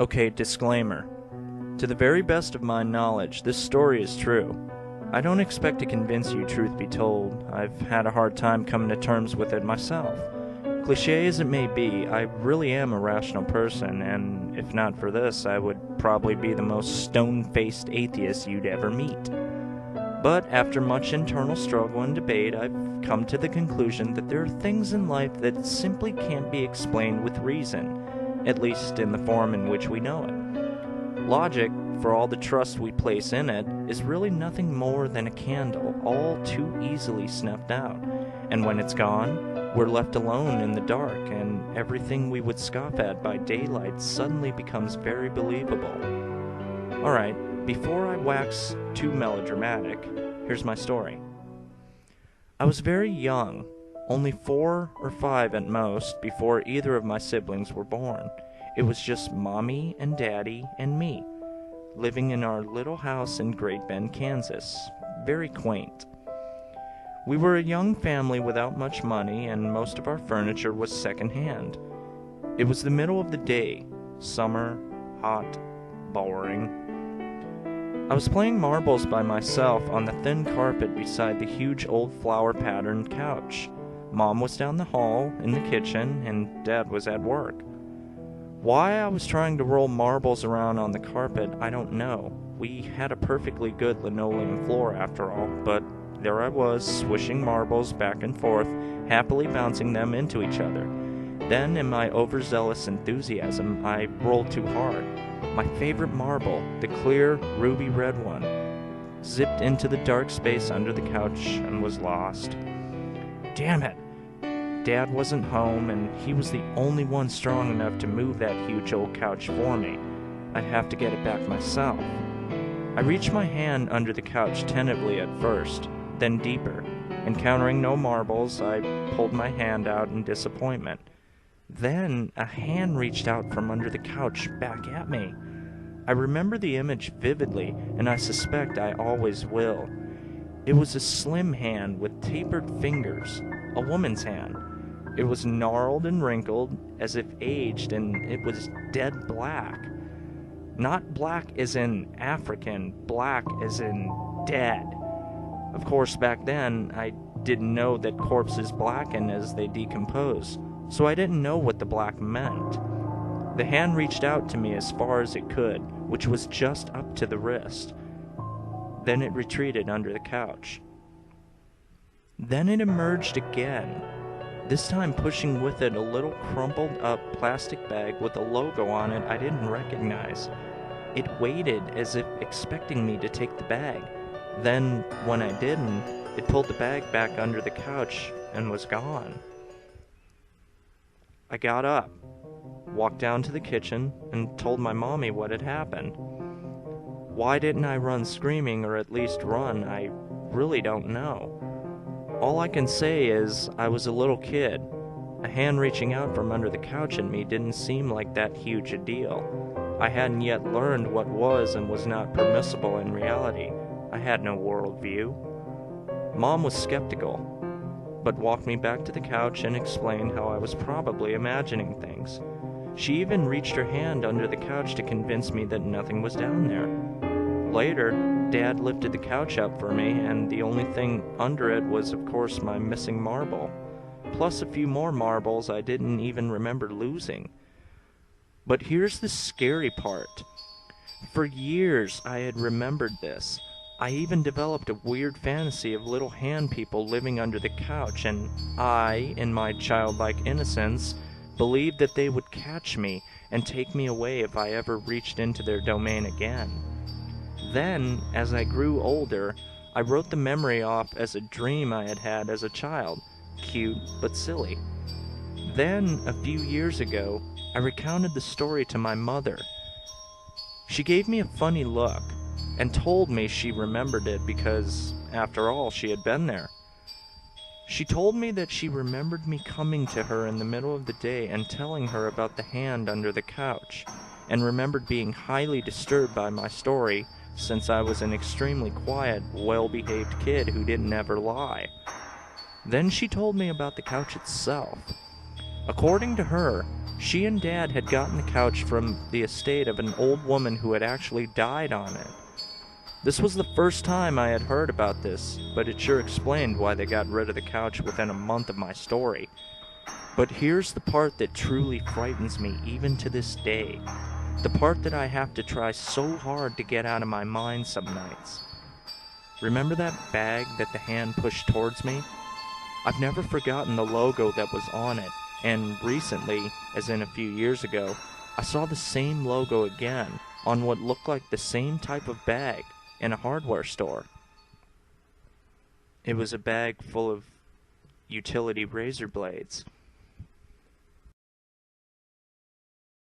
Okay, disclaimer. To the very best of my knowledge, this story is true. I don't expect to convince you, truth be told. I've had a hard time coming to terms with it myself. Cliché as it may be, I really am a rational person, and if not for this, I would probably be the most stone-faced atheist you'd ever meet. But after much internal struggle and debate, I've come to the conclusion that there are things in life that simply can't be explained with reason, at least in the form in which we know it. Logic, for all the trust we place in it, is really nothing more than a candle, all too easily snuffed out. And when it's gone, we're left alone in the dark, and everything we would scoff at by daylight suddenly becomes very believable. Alright, before I wax too melodramatic, here's my story. I was very young, only 4 or 5 at most, before either of my siblings were born. It was just Mommy and Daddy and me, living in our little house in Great Bend, Kansas. Very quaint. We were a young family without much money, and most of our furniture was second-hand. It was the middle of the day, summer, hot, boring. I was playing marbles by myself on the thin carpet beside the huge old flower-patterned couch. Mom was down the hall, in the kitchen, and Dad was at work. Why I was trying to roll marbles around on the carpet, I don't know. We had a perfectly good linoleum floor after all, but there I was, swishing marbles back and forth, happily bouncing them into each other. Then, in my overzealous enthusiasm, I rolled too hard. My favorite marble, the clear, ruby red one, zipped into the dark space under the couch and was lost. Damn it! Dad wasn't home, and he was the only one strong enough to move that huge old couch for me. I'd have to get it back myself. I reached my hand under the couch tentatively at first, then deeper. Encountering no marbles, I pulled my hand out in disappointment. Then a hand reached out from under the couch back at me. I remember the image vividly, and I suspect I always will. It was a slim hand with tapered fingers, a woman's hand. It was gnarled and wrinkled, as if aged, and it was dead black. Not black as in African, black as in dead. Of course, back then, I didn't know that corpses blacken as they decompose, so I didn't know what the black meant. The hand reached out to me as far as it could, which was just up to the wrist. Then it retreated under the couch. Then it emerged again, this time pushing with it a little crumpled up plastic bag with a logo on it I didn't recognize. It waited as if expecting me to take the bag. Then, when I didn't, it pulled the bag back under the couch and was gone. I got up, walked down to the kitchen, and told my mommy what had happened. Why didn't I run screaming, or at least run? I really don't know. All I can say is I was a little kid. A hand reaching out from under the couch at me didn't seem like that huge a deal. I hadn't yet learned what was and was not permissible in reality. I had no worldview. Mom was skeptical, but walked me back to the couch and explained how I was probably imagining things. She even reached her hand under the couch to convince me that nothing was down there. Later, Dad lifted the couch up for me, and the only thing under it was, of course, my missing marble, plus a few more marbles I didn't even remember losing. But here's the scary part. For years, I had remembered this. I even developed a weird fantasy of little hand people living under the couch, and I, in my childlike innocence, believed that they would catch me and take me away if I ever reached into their domain again. Then, as I grew older, I wrote the memory off as a dream I had had as a child, cute but silly. Then, a few years ago, I recounted the story to my mother. She gave me a funny look, and told me she remembered it because, after all, she had been there. She told me that she remembered me coming to her in the middle of the day and telling her about the hand under the couch, and remembered being highly disturbed by my story, since I was an extremely quiet, well-behaved kid who didn't ever lie. Then she told me about the couch itself. According to her, she and Dad had gotten the couch from the estate of an old woman who had actually died on it. This was the first time I had heard about this, but it sure explained why they got rid of the couch within a month of my story. But here's the part that truly frightens me even to this day. The part that I have to try so hard to get out of my mind some nights. Remember that bag that the hand pushed towards me? I've never forgotten the logo that was on it, and recently, as in a few years ago, I saw the same logo again on what looked like the same type of bag in a hardware store. It was a bag full of utility razor blades.